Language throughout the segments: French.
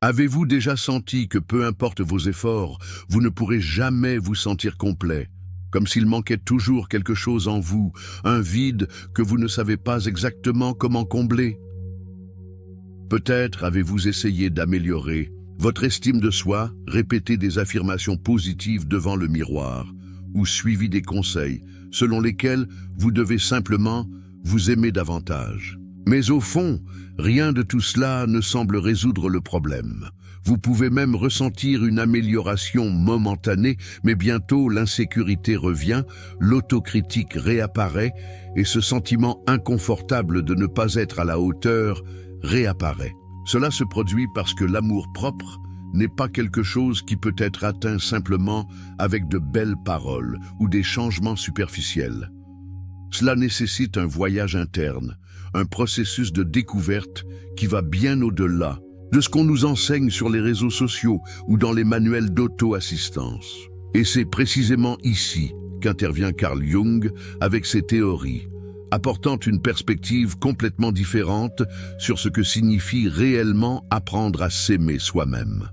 Avez-vous déjà senti que peu importe vos efforts, vous ne pourrez jamais vous sentir complet, comme s'il manquait toujours quelque chose en vous, un vide que vous ne savez pas exactement comment combler? Peut-être avez-vous essayé d'améliorer votre estime de soi, répété des affirmations positives devant le miroir, ou suivi des conseils selon lesquels vous devez simplement vous aimer davantage. Mais au fond, rien de tout cela ne semble résoudre le problème. Vous pouvez même ressentir une amélioration momentanée, mais bientôt l'insécurité revient, l'autocritique réapparaît et ce sentiment inconfortable de ne pas être à la hauteur réapparaît. Cela se produit parce que l'amour-propre n'est pas quelque chose qui peut être atteint simplement avec de belles paroles ou des changements superficiels. Cela nécessite un voyage interne, un processus de découverte qui va bien au-delà de ce qu'on nous enseigne sur les réseaux sociaux ou dans les manuels d'auto-assistance. Et c'est précisément ici qu'intervient Carl Jung avec ses théories, apportant une perspective complètement différente sur ce que signifie réellement apprendre à s'aimer soi-même.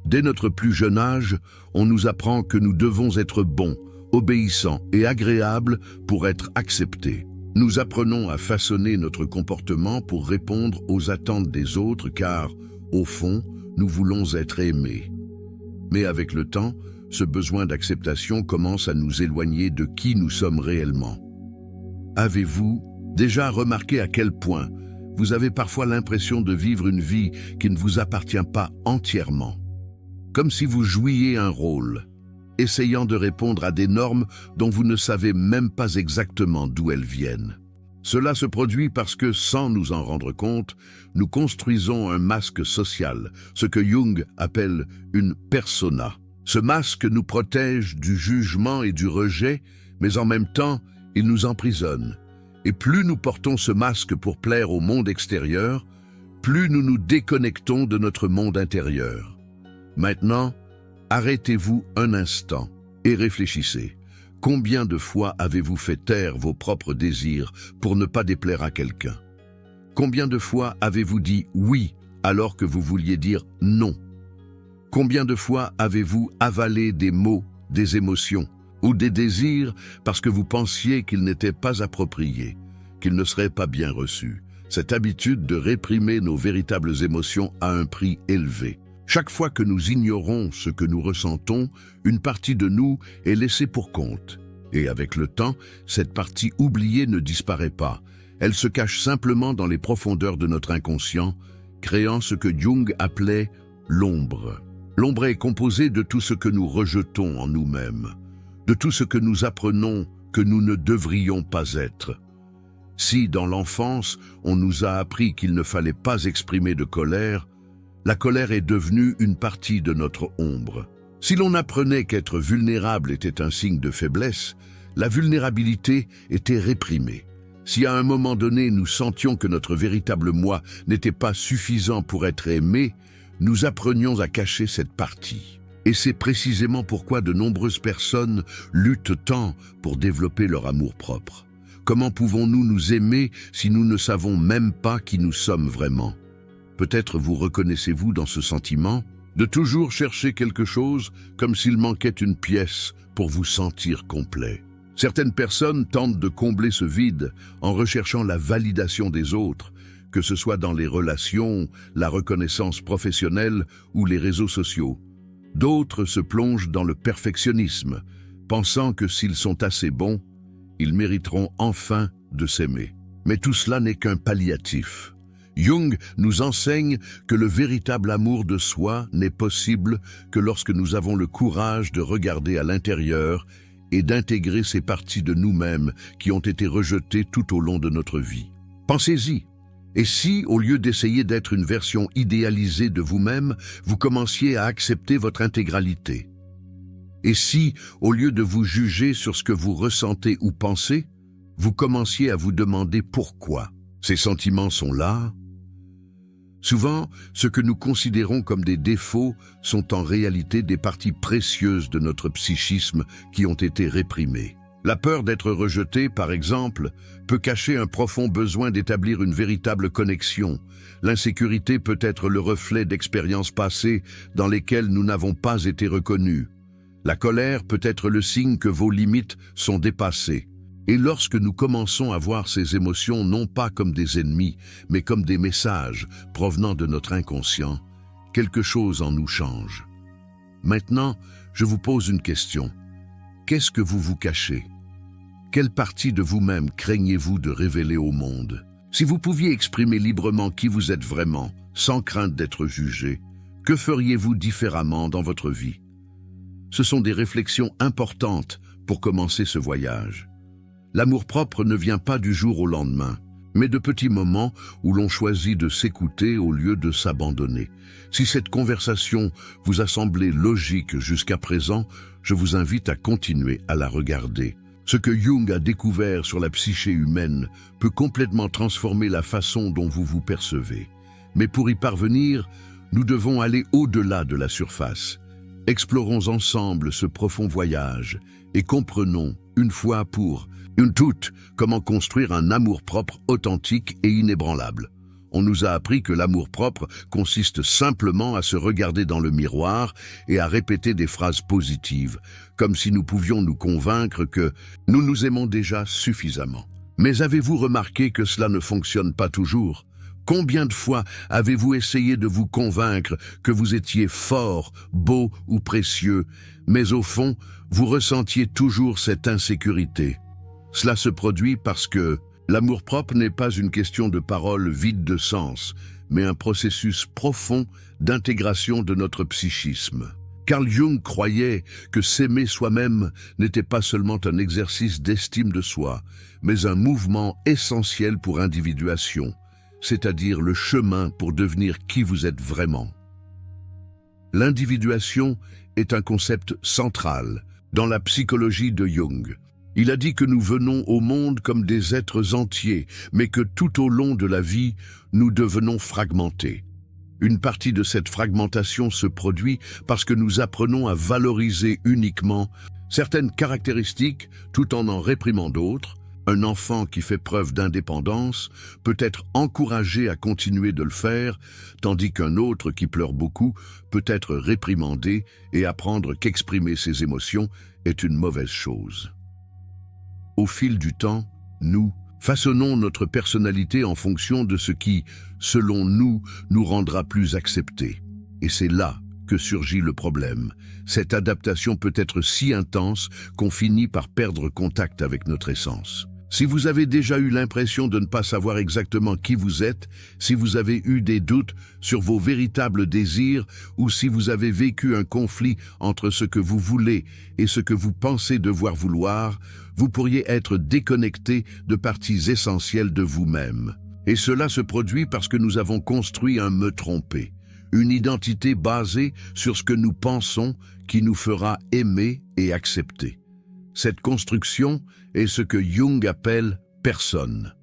Dès notre plus jeune âge, on nous apprend que nous devons être bons, obéissants et agréables pour être acceptés. Nous apprenons à façonner notre comportement pour répondre aux attentes des autres car, au fond, nous voulons être aimés. Mais avec le temps, ce besoin d'acceptation commence à nous éloigner de qui nous sommes réellement. Avez-vous déjà remarqué à quel point vous avez parfois l'impression de vivre une vie qui ne vous appartient pas entièrement? Comme si vous jouiez un rôle, essayant de répondre à des normes dont vous ne savez même pas exactement d'où elles viennent. Cela se produit parce que, sans nous en rendre compte, nous construisons un masque social, ce que Jung appelle une persona. Ce masque nous protège du jugement et du rejet, mais en même temps, il nous emprisonne. Et plus nous portons ce masque pour plaire au monde extérieur, plus nous nous déconnectons de notre monde intérieur. Maintenant, arrêtez-vous un instant et réfléchissez. Combien de fois avez-vous fait taire vos propres désirs pour ne pas déplaire à quelqu'un? Combien de fois avez-vous dit oui alors que vous vouliez dire non? Combien de fois avez-vous avalé des mots, des émotions ou des désirs parce que vous pensiez qu'ils n'étaient pas appropriés, qu'ils ne seraient pas bien reçus? Cette habitude de réprimer nos véritables émotions a un prix élevé. Chaque fois que nous ignorons ce que nous ressentons, une partie de nous est laissée pour compte. Et avec le temps, cette partie oubliée ne disparaît pas. Elle se cache simplement dans les profondeurs de notre inconscient, créant ce que Jung appelait l'ombre. L'ombre est composée de tout ce que nous rejetons en nous-mêmes, de tout ce que nous apprenons que nous ne devrions pas être. Si, dans l'enfance, on nous a appris qu'il ne fallait pas exprimer de colère, la colère est devenue une partie de notre ombre. Si l'on apprenait qu'être vulnérable était un signe de faiblesse, la vulnérabilité était réprimée. Si à un moment donné nous sentions que notre véritable moi n'était pas suffisant pour être aimé, nous apprenions à cacher cette partie. Et c'est précisément pourquoi de nombreuses personnes luttent tant pour développer leur amour-propre. Comment pouvons-nous nous aimer si nous ne savons même pas qui nous sommes vraiment? Peut-être vous reconnaissez-vous dans ce sentiment de toujours chercher quelque chose comme s'il manquait une pièce pour vous sentir complet. Certaines personnes tentent de combler ce vide en recherchant la validation des autres, que ce soit dans les relations, la reconnaissance professionnelle ou les réseaux sociaux. D'autres se plongent dans le perfectionnisme, pensant que s'ils sont assez bons, ils mériteront enfin de s'aimer. Mais tout cela n'est qu'un palliatif. Jung nous enseigne que le véritable amour de soi n'est possible que lorsque nous avons le courage de regarder à l'intérieur et d'intégrer ces parties de nous-mêmes qui ont été rejetées tout au long de notre vie. Pensez-y. Et si, au lieu d'essayer d'être une version idéalisée de vous-même, vous commenciez à accepter votre intégralité? Et si, au lieu de vous juger sur ce que vous ressentez ou pensez, vous commenciez à vous demander pourquoi ces sentiments sont là? Souvent, ce que nous considérons comme des défauts sont en réalité des parties précieuses de notre psychisme qui ont été réprimées. La peur d'être rejeté, par exemple, peut cacher un profond besoin d'établir une véritable connexion. L'insécurité peut être le reflet d'expériences passées dans lesquelles nous n'avons pas été reconnus. La colère peut être le signe que vos limites sont dépassées. Et lorsque nous commençons à voir ces émotions non pas comme des ennemis, mais comme des messages provenant de notre inconscient, quelque chose en nous change. Maintenant, je vous pose une question. Qu'est-ce que vous vous cachez? Quelle partie de vous-même craignez-vous de révéler au monde? Si vous pouviez exprimer librement qui vous êtes vraiment, sans crainte d'être jugé, que feriez-vous différemment dans votre vie? Ce sont des réflexions importantes pour commencer ce voyage. L'amour-propre ne vient pas du jour au lendemain, mais de petits moments où l'on choisit de s'écouter au lieu de s'abandonner. Si cette conversation vous a semblé logique jusqu'à présent, je vous invite à continuer à la regarder. Ce que Jung a découvert sur la psyché humaine peut complètement transformer la façon dont vous vous percevez. Mais pour y parvenir, nous devons aller au-delà de la surface. Explorons ensemble ce profond voyage et comprenons, une fois pour une toutes, comment construire un amour-propre authentique et inébranlable. On nous a appris que l'amour-propre consiste simplement à se regarder dans le miroir et à répéter des phrases positives, comme si nous pouvions nous convaincre que nous nous aimons déjà suffisamment. Mais avez-vous remarqué que cela ne fonctionne pas toujours? Combien de fois avez-vous essayé de vous convaincre que vous étiez fort, beau ou précieux, mais au fond, vous ressentiez toujours cette insécurité? Cela se produit parce que l'amour-propre n'est pas une question de paroles vides de sens, mais un processus profond d'intégration de notre psychisme. Carl Jung croyait que s'aimer soi-même n'était pas seulement un exercice d'estime de soi, mais un mouvement essentiel pour individuation, c'est-à-dire le chemin pour devenir qui vous êtes vraiment. L'individuation est un concept central dans la psychologie de Jung. Il a dit que nous venons au monde comme des êtres entiers, mais que tout au long de la vie, nous devenons fragmentés. Une partie de cette fragmentation se produit parce que nous apprenons à valoriser uniquement certaines caractéristiques tout en réprimant d'autres. Un enfant qui fait preuve d'indépendance peut être encouragé à continuer de le faire, tandis qu'un autre qui pleure beaucoup peut être réprimandé et apprendre qu'exprimer ses émotions est une mauvaise chose. Au fil du temps, nous façonnons notre personnalité en fonction de ce qui, selon nous, nous rendra plus acceptés. Et c'est là que surgit le problème. Cette adaptation peut être si intense qu'on finit par perdre contact avec notre essence. Si vous avez déjà eu l'impression de ne pas savoir exactement qui vous êtes, si vous avez eu des doutes sur vos véritables désirs ou si vous avez vécu un conflit entre ce que vous voulez et ce que vous pensez devoir vouloir, vous pourriez être déconnecté de parties essentielles de vous-même. Et cela se produit parce que nous avons construit un me tromper, une identité basée sur ce que nous pensons qui nous fera aimer et accepter. Cette construction est ce que Jung appelle « personne ».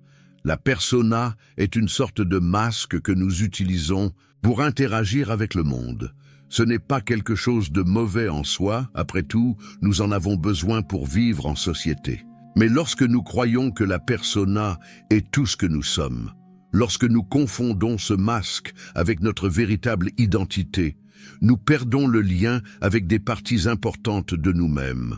La persona est une sorte de masque que nous utilisons pour interagir avec le monde. Ce n'est pas quelque chose de mauvais en soi, après tout, nous en avons besoin pour vivre en société. Mais lorsque nous croyons que la persona est tout ce que nous sommes, lorsque nous confondons ce masque avec notre véritable identité, nous perdons le lien avec des parties importantes de nous-mêmes.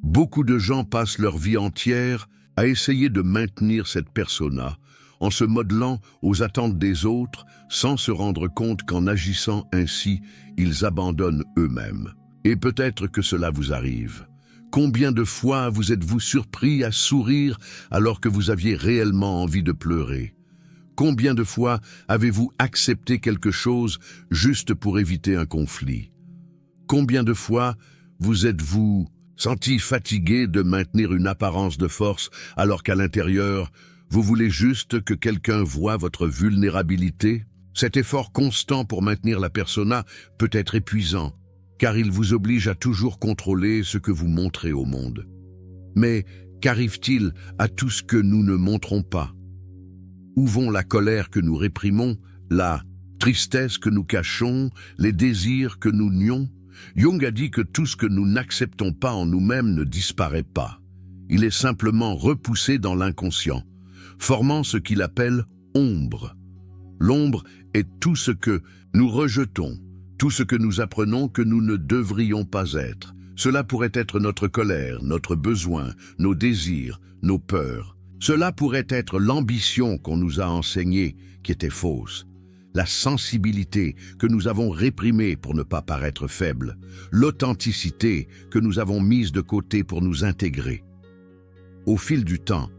Beaucoup de gens passent leur vie entière à essayer de maintenir cette persona en se modelant aux attentes des autres sans se rendre compte qu'en agissant ainsi, ils abandonnent eux-mêmes. Et peut-être que cela vous arrive. Combien de fois vous êtes-vous surpris à sourire alors que vous aviez réellement envie de pleurer? Combien de fois avez-vous accepté quelque chose juste pour éviter un conflit? Combien de fois vous êtes-vous senti fatigué de maintenir une apparence de force alors qu'à l'intérieur, vous voulez juste que quelqu'un voie votre vulnérabilité? Cet effort constant pour maintenir la persona peut être épuisant, car il vous oblige à toujours contrôler ce que vous montrez au monde. Mais qu'arrive-t-il à tout ce que nous ne montrons pas? Où vont la colère que nous réprimons, la tristesse que nous cachons, les désirs que nous nions? Jung a dit que tout ce que nous n'acceptons pas en nous-mêmes ne disparaît pas. Il est simplement repoussé dans l'inconscient, formant ce qu'il appelle ombre. L'ombre est tout ce que nous rejetons, tout ce que nous apprenons que nous ne devrions pas être. Cela pourrait être notre colère, notre besoin, nos désirs, nos peurs. Cela pourrait être l'ambition qu'on nous a enseignée, qui était fausse. La sensibilité que nous avons réprimée pour ne pas paraître faible. L'authenticité que nous avons mise de côté pour nous intégrer. Au fil du temps,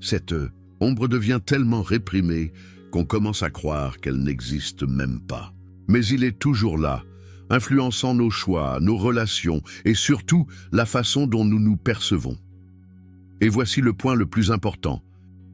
cette ombre devient tellement réprimée qu'on commence à croire qu'elle n'existe même pas. Mais il est toujours là, influençant nos choix, nos relations et surtout la façon dont nous nous percevons. Et voici le point le plus important.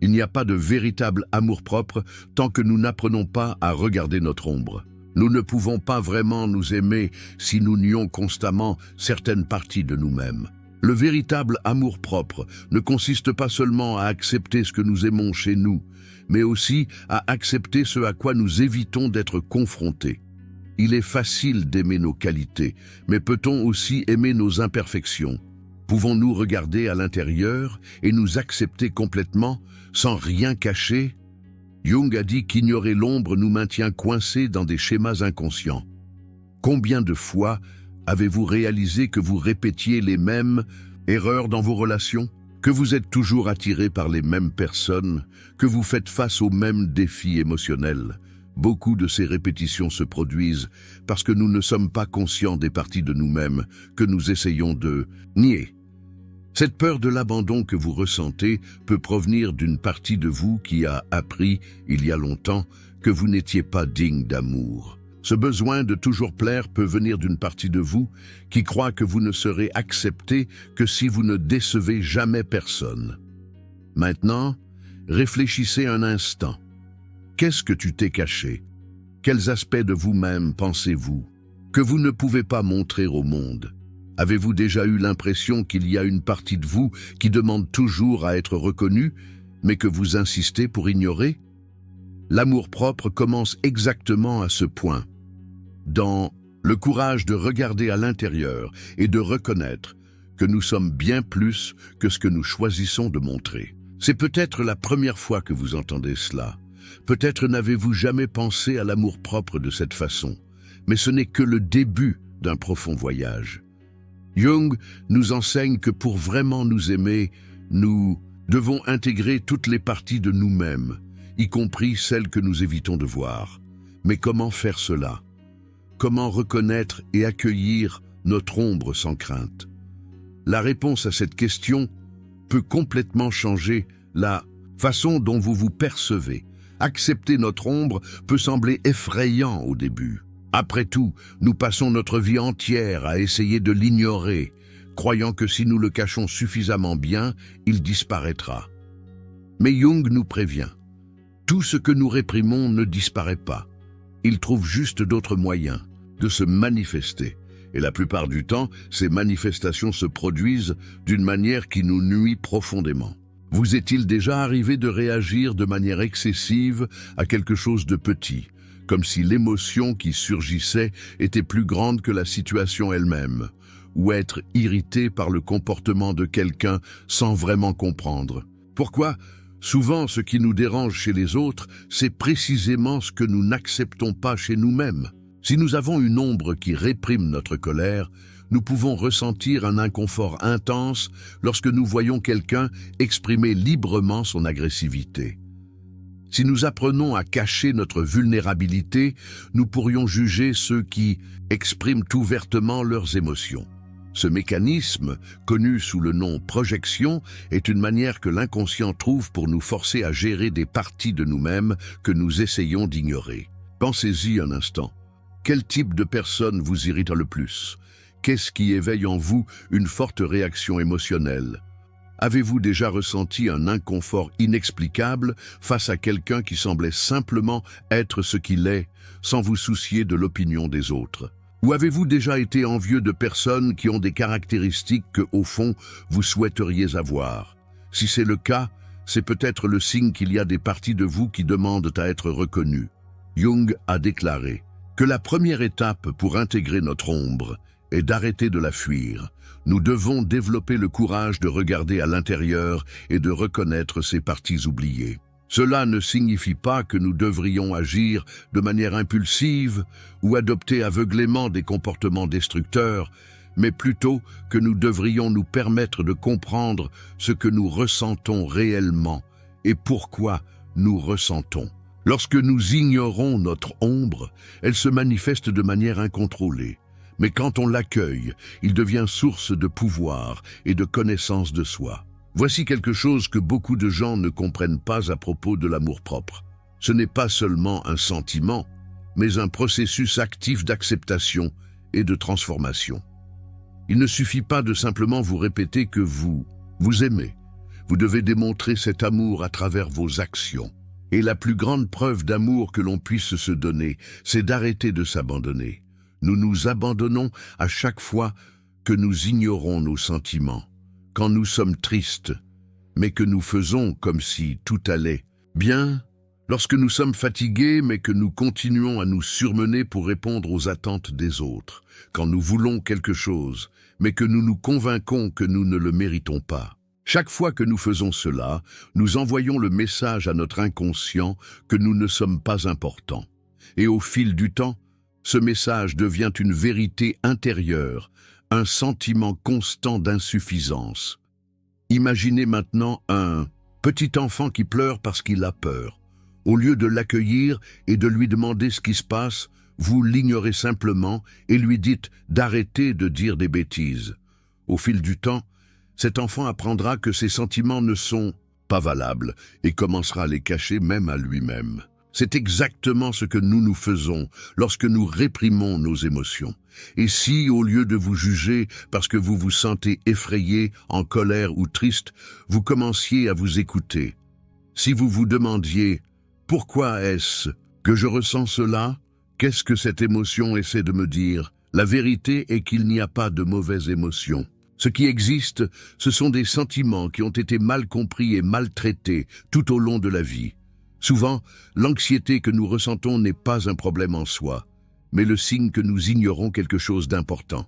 Il n'y a pas de véritable amour-propre tant que nous n'apprenons pas à regarder notre ombre. Nous ne pouvons pas vraiment nous aimer si nous nions constamment certaines parties de nous-mêmes. Le véritable amour-propre ne consiste pas seulement à accepter ce que nous aimons chez nous, mais aussi à accepter ce à quoi nous évitons d'être confrontés. Il est facile d'aimer nos qualités, mais peut-on aussi aimer nos imperfections? Pouvons-nous regarder à l'intérieur et nous accepter complètement, sans rien cacher? Jung a dit qu'ignorer l'ombre nous maintient coincés dans des schémas inconscients. Combien de fois avez-vous réalisé que vous répétiez les mêmes erreurs dans vos relations? Que vous êtes toujours attiré par les mêmes personnes? Que vous faites face aux mêmes défis émotionnels? Beaucoup de ces répétitions se produisent parce que nous ne sommes pas conscients des parties de nous-mêmes que nous essayons de nier. Cette peur de l'abandon que vous ressentez peut provenir d'une partie de vous qui a appris, il y a longtemps, que vous n'étiez pas digne d'amour. Ce besoin de toujours plaire peut venir d'une partie de vous qui croit que vous ne serez accepté que si vous ne décevez jamais personne. Maintenant, réfléchissez un instant. Qu'est-ce que tu t'es caché? Quels aspects de vous-même pensez-vous que vous ne pouvez pas montrer au monde? Avez-vous déjà eu l'impression qu'il y a une partie de vous qui demande toujours à être reconnue, mais que vous insistez pour ignorer? L'amour-propre commence exactement à ce point, dans le courage de regarder à l'intérieur et de reconnaître que nous sommes bien plus que ce que nous choisissons de montrer. C'est peut-être la première fois que vous entendez cela. Peut-être n'avez-vous jamais pensé à l'amour-propre de cette façon, mais ce n'est que le début d'un profond voyage. Jung nous enseigne que pour vraiment nous aimer, nous devons intégrer toutes les parties de nous-mêmes, y compris celles que nous évitons de voir. Mais comment faire cela? Comment reconnaître et accueillir notre ombre sans crainte? La réponse à cette question peut complètement changer la façon dont vous vous percevez. Accepter notre ombre peut sembler effrayant au début. Après tout, nous passons notre vie entière à essayer de l'ignorer, croyant que si nous le cachons suffisamment bien, il disparaîtra. Mais Jung nous prévient. Tout ce que nous réprimons ne disparaît pas. Il trouve juste d'autres moyens de se manifester. Et la plupart du temps, ces manifestations se produisent d'une manière qui nous nuit profondément. Vous est-il déjà arrivé de réagir de manière excessive à quelque chose de petit, comme si l'émotion qui surgissait était plus grande que la situation elle-même, ou être irrité par le comportement de quelqu'un sans vraiment comprendre? Pourquoi? Souvent, ce qui nous dérange chez les autres, c'est précisément ce que nous n'acceptons pas chez nous-mêmes. Si nous avons une ombre qui réprime notre colère, nous pouvons ressentir un inconfort intense lorsque nous voyons quelqu'un exprimer librement son agressivité. Si nous apprenons à cacher notre vulnérabilité, nous pourrions juger ceux qui expriment ouvertement leurs émotions. Ce mécanisme, connu sous le nom projection, est une manière que l'inconscient trouve pour nous forcer à gérer des parties de nous-mêmes que nous essayons d'ignorer. Pensez-y un instant. Quel type de personne vous irrite le plus? Qu'est-ce qui éveille en vous une forte réaction émotionnelle? Avez-vous déjà ressenti un inconfort inexplicable face à quelqu'un qui semblait simplement être ce qu'il est, sans vous soucier de l'opinion des autres? Ou avez-vous déjà été envieux de personnes qui ont des caractéristiques que, au fond, vous souhaiteriez avoir? Si c'est le cas, c'est peut-être le signe qu'il y a des parties de vous qui demandent à être reconnues. Jung a déclaré que la première étape pour intégrer notre ombre et d'arrêter de la fuir. Nous devons développer le courage de regarder à l'intérieur et de reconnaître ces parties oubliées. Cela ne signifie pas que nous devrions agir de manière impulsive ou adopter aveuglément des comportements destructeurs, mais plutôt que nous devrions nous permettre de comprendre ce que nous ressentons réellement et pourquoi nous ressentons. Lorsque nous ignorons notre ombre, elle se manifeste de manière incontrôlée. Mais quand on l'accueille, il devient source de pouvoir et de connaissance de soi. Voici quelque chose que beaucoup de gens ne comprennent pas à propos de l'amour-propre. Ce n'est pas seulement un sentiment, mais un processus actif d'acceptation et de transformation. Il ne suffit pas de simplement vous répéter que vous aimez. Vous devez démontrer cet amour à travers vos actions. Et la plus grande preuve d'amour que l'on puisse se donner, c'est d'arrêter de s'abandonner. Nous nous abandonnons à chaque fois que nous ignorons nos sentiments, quand nous sommes tristes, mais que nous faisons comme si tout allait bien, lorsque nous sommes fatigués, mais que nous continuons à nous surmener pour répondre aux attentes des autres, quand nous voulons quelque chose, mais que nous nous convainquons que nous ne le méritons pas. Chaque fois que nous faisons cela, nous envoyons le message à notre inconscient que nous ne sommes pas importants. Et au fil du temps, ce message devient une vérité intérieure, un sentiment constant d'insuffisance. Imaginez maintenant un petit enfant qui pleure parce qu'il a peur. Au lieu de l'accueillir et de lui demander ce qui se passe, vous l'ignorez simplement et lui dites d'arrêter de dire des bêtises. Au fil du temps, cet enfant apprendra que ses sentiments ne sont pas valables et commencera à les cacher même à lui-même. C'est exactement ce que nous faisons lorsque nous réprimons nos émotions. Et si, au lieu de vous juger parce que vous vous sentez effrayé, en colère ou triste, vous commenciez à vous écouter? Si vous vous demandiez « Pourquoi est-ce que je ressens cela? Qu'est-ce que cette émotion essaie de me dire ?» La vérité est qu'il n'y a pas de mauvaises émotions. Ce qui existe, ce sont des sentiments qui ont été mal compris et maltraités tout au long de la vie. Souvent, l'anxiété que nous ressentons n'est pas un problème en soi, mais le signe que nous ignorons quelque chose d'important.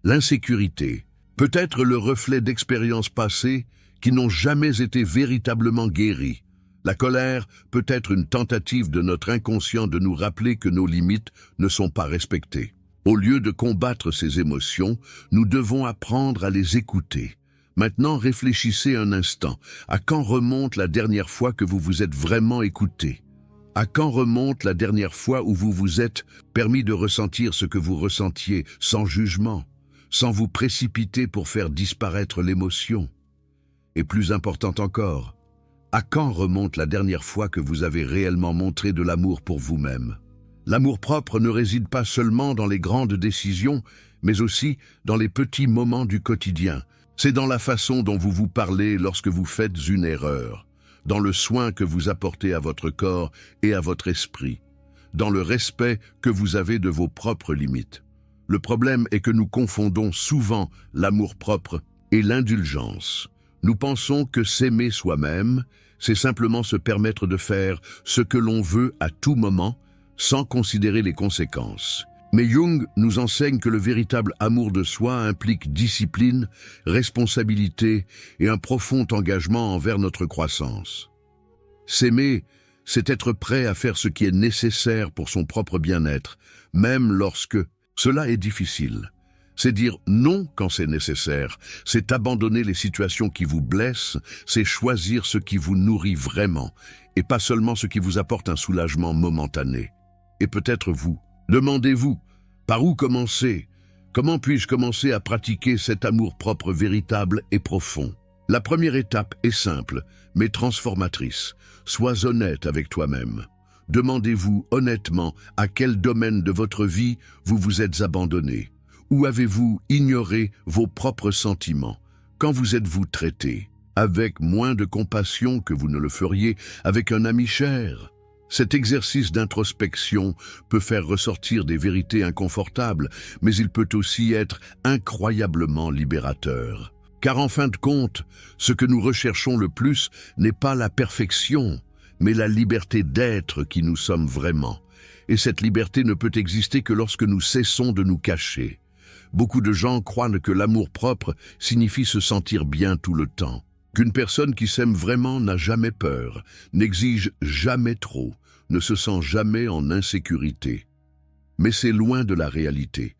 L'insécurité peut être le reflet d'expériences passées qui n'ont jamais été véritablement guéries. La colère peut être une tentative de notre inconscient de nous rappeler que nos limites ne sont pas respectées. Au lieu de combattre ces émotions, nous devons apprendre à les écouter. Maintenant, réfléchissez un instant. À quand remonte la dernière fois que vous vous êtes vraiment écouté? À quand remonte la dernière fois où vous vous êtes permis de ressentir ce que vous ressentiez sans jugement, sans vous précipiter pour faire disparaître l'émotion? Et plus important encore, à quand remonte la dernière fois que vous avez réellement montré de l'amour pour vous-même? L'amour-propre ne réside pas seulement dans les grandes décisions, mais aussi dans les petits moments du quotidien. C'est dans la façon dont vous vous parlez lorsque vous faites une erreur, dans le soin que vous apportez à votre corps et à votre esprit, dans le respect que vous avez de vos propres limites. Le problème est que nous confondons souvent l'amour-propre et l'indulgence. Nous pensons que s'aimer soi-même, c'est simplement se permettre de faire ce que l'on veut à tout moment, sans considérer les conséquences. Mais Jung nous enseigne que le véritable amour de soi implique discipline, responsabilité et un profond engagement envers notre croissance. S'aimer, c'est être prêt à faire ce qui est nécessaire pour son propre bien-être, même lorsque cela est difficile. C'est dire non quand c'est nécessaire, c'est abandonner les situations qui vous blessent, c'est choisir ce qui vous nourrit vraiment, et pas seulement ce qui vous apporte un soulagement momentané. Et peut-être vous. Demandez-vous, par où commencer? Comment puis-je commencer à pratiquer cet amour-propre véritable et profond? La première étape est simple, mais transformatrice. Sois honnête avec toi-même. Demandez-vous honnêtement à quel domaine de votre vie vous vous êtes abandonné. Où avez-vous ignoré vos propres sentiments? Quand vous êtes-vous traité? Avec moins de compassion que vous ne le feriez avec un ami cher? Cet exercice d'introspection peut faire ressortir des vérités inconfortables, mais il peut aussi être incroyablement libérateur. Car en fin de compte, ce que nous recherchons le plus n'est pas la perfection, mais la liberté d'être qui nous sommes vraiment. Et cette liberté ne peut exister que lorsque nous cessons de nous cacher. Beaucoup de gens croient que l'amour-propre signifie se sentir bien tout le temps. Qu'une personne qui s'aime vraiment n'a jamais peur, n'exige jamais trop, ne se sent jamais en insécurité. Mais c'est loin de la réalité.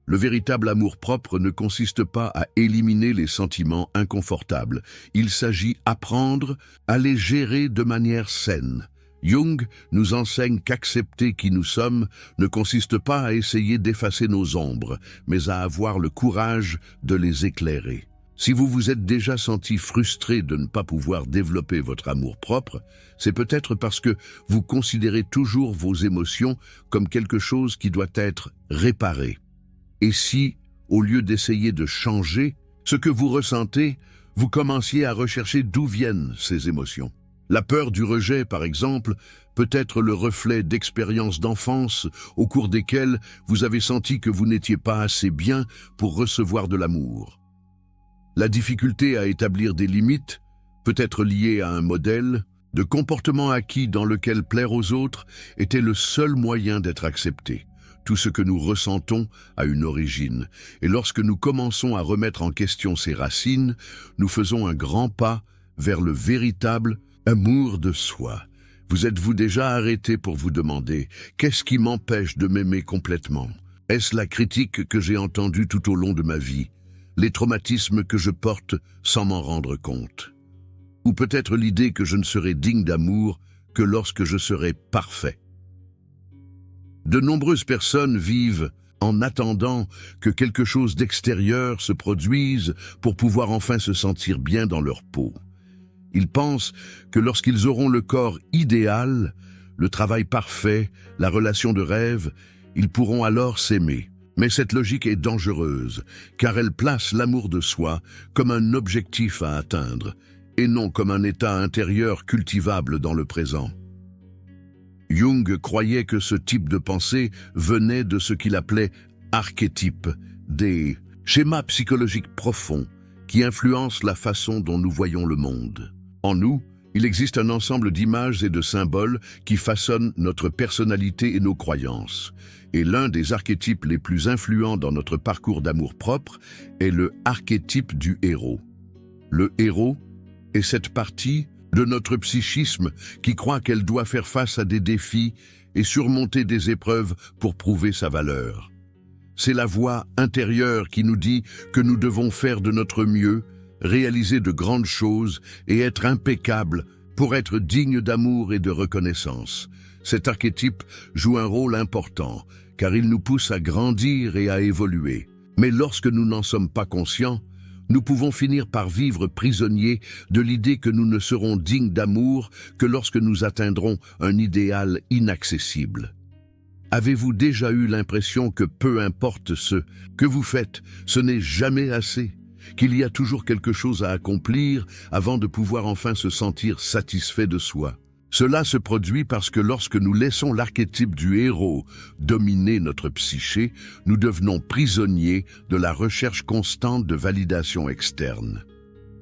Le véritable amour-propre ne consiste pas à éliminer les sentiments inconfortables. Il s'agit d'apprendre à les gérer de manière saine. Jung nous enseigne qu'accepter qui nous sommes ne consiste pas à essayer d'effacer nos ombres, mais à avoir le courage de les éclairer. Si vous vous êtes déjà senti frustré de ne pas pouvoir développer votre amour-propre, c'est peut-être parce que vous considérez toujours vos émotions comme quelque chose qui doit être réparé. Et si, au lieu d'essayer de changer ce que vous ressentez, vous commenciez à rechercher d'où viennent ces émotions? La peur du rejet, par exemple, peut être le reflet d'expériences d'enfance au cours desquelles vous avez senti que vous n'étiez pas assez bien pour recevoir de l'amour. La difficulté à établir des limites peut être liée à un modèle de comportement acquis dans lequel plaire aux autres était le seul moyen d'être accepté. Tout ce que nous ressentons a une origine, et lorsque nous commençons à remettre en question ces racines, nous faisons un grand pas vers le véritable amour de soi. Vous êtes-vous déjà arrêté pour vous demander « Qu'est-ce qui m'empêche de m'aimer complètement » Est-ce la critique que j'ai entendue tout au long de ma vie? Les traumatismes que je porte sans m'en rendre compte? Ou peut-être l'idée que je ne serai digne d'amour que lorsque je serai parfait? De nombreuses personnes vivent en attendant que quelque chose d'extérieur se produise pour pouvoir enfin se sentir bien dans leur peau. Ils pensent que lorsqu'ils auront le corps idéal, le travail parfait, la relation de rêve, ils pourront alors s'aimer. Mais cette logique est dangereuse, car elle place l'amour de soi comme un objectif à atteindre, et non comme un état intérieur cultivable dans le présent. Jung croyait que ce type de pensée venait de ce qu'il appelait archétypes, des schémas psychologiques profonds qui influencent la façon dont nous voyons le monde. En nous, il existe un ensemble d'images et de symboles qui façonnent notre personnalité et nos croyances. Et l'un des archétypes les plus influents dans notre parcours d'amour-propre est le archétype du héros. Le héros est cette partie de notre psychisme qui croit qu'elle doit faire face à des défis et surmonter des épreuves pour prouver sa valeur. C'est la voix intérieure qui nous dit que nous devons faire de notre mieux, réaliser de grandes choses et être impeccables pour être dignes d'amour et de reconnaissance. Cet archétype joue un rôle important, car il nous pousse à grandir et à évoluer. Mais lorsque nous n'en sommes pas conscients, nous pouvons finir par vivre prisonniers de l'idée que nous ne serons dignes d'amour que lorsque nous atteindrons un idéal inaccessible. Avez-vous déjà eu l'impression que peu importe ce que vous faites, ce n'est jamais assez, qu'il y a toujours quelque chose à accomplir avant de pouvoir enfin se sentir satisfait de soi? Cela se produit parce que lorsque nous laissons l'archétype du héros dominer notre psyché, nous devenons prisonniers de la recherche constante de validation externe.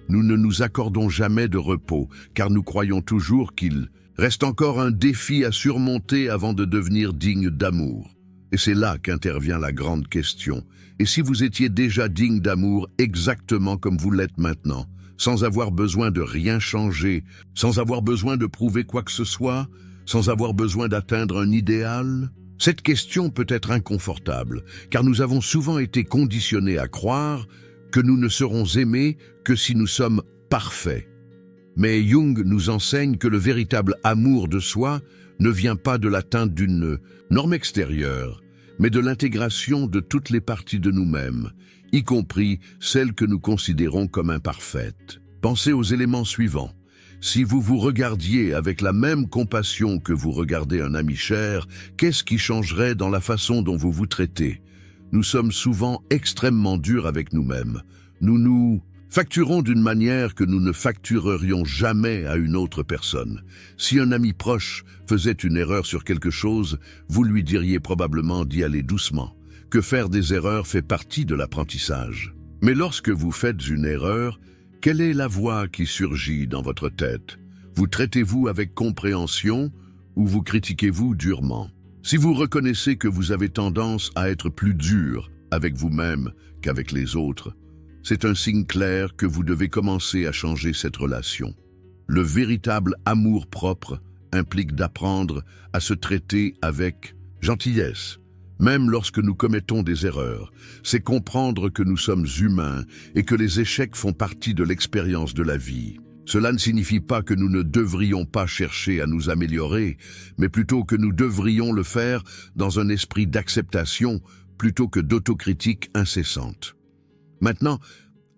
Nous ne nous accordons jamais de repos, car nous croyons toujours qu'il reste encore un défi à surmonter avant de devenir digne d'amour. Et c'est là qu'intervient la grande question. Et si vous étiez déjà digne d'amour exactement comme vous l'êtes maintenant, sans avoir besoin de rien changer, sans avoir besoin de prouver quoi que ce soit, sans avoir besoin d'atteindre un idéal? Cette question peut être inconfortable, car nous avons souvent été conditionnés à croire que nous ne serons aimés que si nous sommes parfaits. Mais Jung nous enseigne que le véritable amour de soi ne vient pas de l'atteinte d'une norme extérieure, mais de l'intégration de toutes les parties de nous-mêmes, y compris celles que nous considérons comme imparfaites. Pensez aux éléments suivants. Si vous vous regardiez avec la même compassion que vous regardez un ami cher, qu'est-ce qui changerait dans la façon dont vous vous traitez? Nous sommes souvent extrêmement durs avec nous-mêmes. Nous nous facturons d'une manière que nous ne facturerions jamais à une autre personne. Si un ami proche faisait une erreur sur quelque chose, vous lui diriez probablement d'y aller doucement, que faire des erreurs fait partie de l'apprentissage. Mais lorsque vous faites une erreur, quelle est la voix qui surgit dans votre tête? Vous traitez-vous avec compréhension ou vous critiquez-vous durement? Si vous reconnaissez que vous avez tendance à être plus dur avec vous-même qu'avec les autres, c'est un signe clair que vous devez commencer à changer cette relation. Le véritable amour-propre implique d'apprendre à se traiter avec gentillesse, même lorsque nous commettons des erreurs. C'est comprendre que nous sommes humains et que les échecs font partie de l'expérience de la vie. Cela ne signifie pas que nous ne devrions pas chercher à nous améliorer, mais plutôt que nous devrions le faire dans un esprit d'acceptation plutôt que d'autocritique incessante. Maintenant,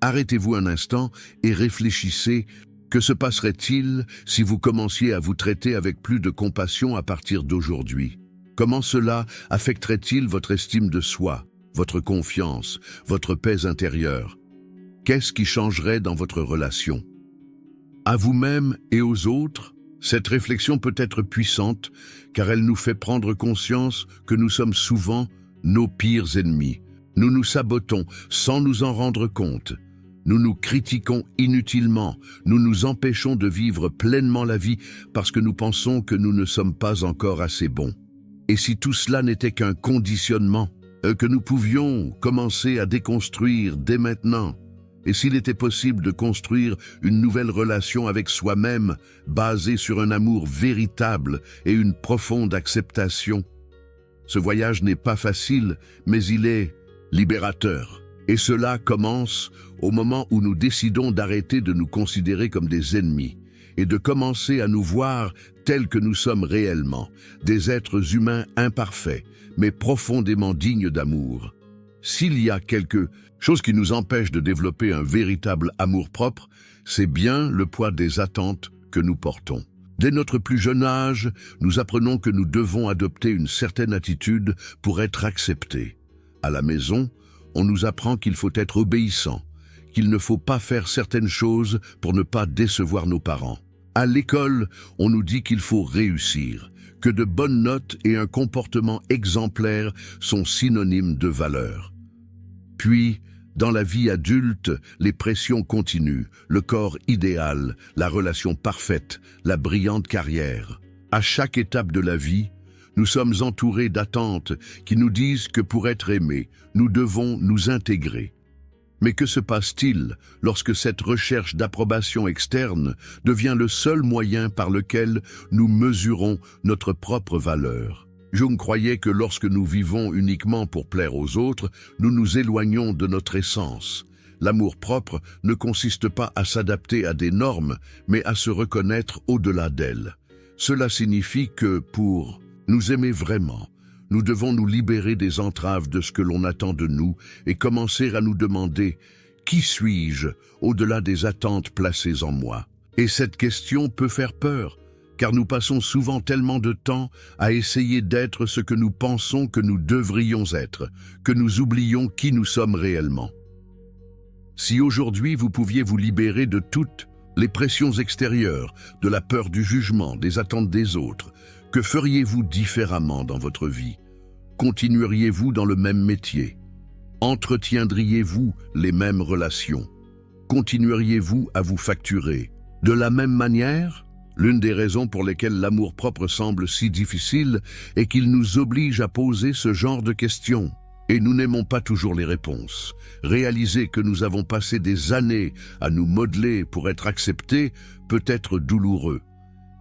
arrêtez-vous un instant et réfléchissez. Que se passerait-il si vous commenciez à vous traiter avec plus de compassion à partir d'aujourd'hui? Comment cela affecterait-il votre estime de soi, votre confiance, votre paix intérieure? Qu'est-ce qui changerait dans votre relation? À vous-même et aux autres, cette réflexion peut être puissante car elle nous fait prendre conscience que nous sommes souvent nos pires ennemis. Nous nous sabotons sans nous en rendre compte. Nous nous critiquons inutilement. Nous nous empêchons de vivre pleinement la vie parce que nous pensons que nous ne sommes pas encore assez bons. Et si tout cela n'était qu'un conditionnement, que nous pouvions commencer à déconstruire dès maintenant? Et s'il était possible de construire une nouvelle relation avec soi-même basée sur un amour véritable et une profonde acceptation? Ce voyage n'est pas facile, mais il est libérateur. Et cela commence au moment où nous décidons d'arrêter de nous considérer comme des ennemis et de commencer à nous voir tels que nous sommes réellement, des êtres humains imparfaits, mais profondément dignes d'amour. S'il y a quelque chose qui nous empêche de développer un véritable amour-propre, c'est bien le poids des attentes que nous portons. Dès notre plus jeune âge, nous apprenons que nous devons adopter une certaine attitude pour être acceptés. À la maison, on nous apprend qu'il faut être obéissant, qu'il ne faut pas faire certaines choses pour ne pas décevoir nos parents. À l'école, on nous dit qu'il faut réussir, que de bonnes notes et un comportement exemplaire sont synonymes de valeur. Puis, dans la vie adulte, les pressions continuent, le corps idéal, la relation parfaite, la brillante carrière. À chaque étape de la vie, nous sommes entourés d'attentes qui nous disent que pour être aimés, nous devons nous intégrer. Mais que se passe-t-il lorsque cette recherche d'approbation externe devient le seul moyen par lequel nous mesurons notre propre valeur? Jung croyait que lorsque nous vivons uniquement pour plaire aux autres, nous nous éloignons de notre essence. L'amour-propre ne consiste pas à s'adapter à des normes, mais à se reconnaître au-delà d'elles. Cela signifie que, pour nous aimer vraiment, nous devons nous libérer des entraves de ce que l'on attend de nous et commencer à nous demander « Qui suis-je au-delà des attentes placées en moi ?» Et cette question peut faire peur, car nous passons souvent tellement de temps à essayer d'être ce que nous pensons que nous devrions être, que nous oublions qui nous sommes réellement. Si aujourd'hui vous pouviez vous libérer de toutes les pressions extérieures, de la peur du jugement, des attentes des autres, que feriez-vous différemment dans votre vie? Continueriez-vous dans le même métier? Entretiendriez-vous les mêmes relations? Continueriez-vous à vous facturer? De la même manière, l'une des raisons pour lesquelles l'amour-propre semble si difficile est qu'il nous oblige à poser ce genre de questions. Et nous n'aimons pas toujours les réponses. Réaliser que nous avons passé des années à nous modeler pour être acceptés peut être douloureux.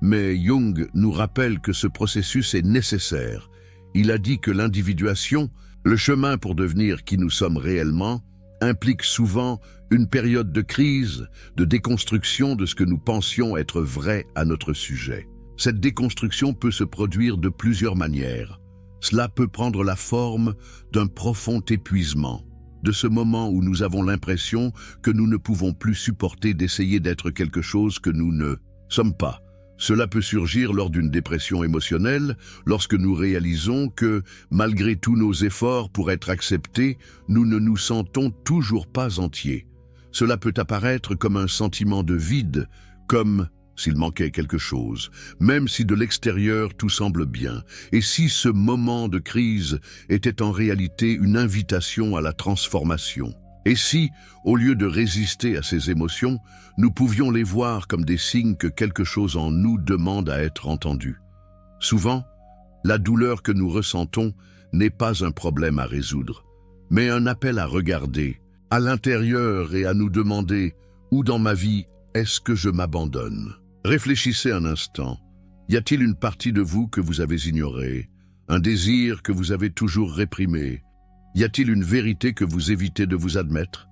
Mais Jung nous rappelle que ce processus est nécessaire. Il a dit que l'individuation, le chemin pour devenir qui nous sommes réellement, implique souvent une période de crise, de déconstruction de ce que nous pensions être vrai à notre sujet. Cette déconstruction peut se produire de plusieurs manières. Cela peut prendre la forme d'un profond épuisement, de ce moment où nous avons l'impression que nous ne pouvons plus supporter d'essayer d'être quelque chose que nous ne sommes pas. Cela peut surgir lors d'une dépression émotionnelle, lorsque nous réalisons que, malgré tous nos efforts pour être acceptés, nous ne nous sentons toujours pas entiers. Cela peut apparaître comme un sentiment de vide, comme s'il manquait quelque chose, même si de l'extérieur tout semble bien, et si ce moment de crise était en réalité une invitation à la transformation. Et si, au lieu de résister à ces émotions, nous pouvions les voir comme des signes que quelque chose en nous demande à être entendu. Souvent, La douleur que nous ressentons n'est pas un problème à résoudre, mais un appel à regarder à l'intérieur et à nous demander « Où dans ma vie est-ce que je m'abandonne ?» Réfléchissez un instant. Y a-t-il une partie de vous que vous avez ignorée, un désir que vous avez toujours réprimé? Y a-t-il une vérité que vous évitez de vous admettre?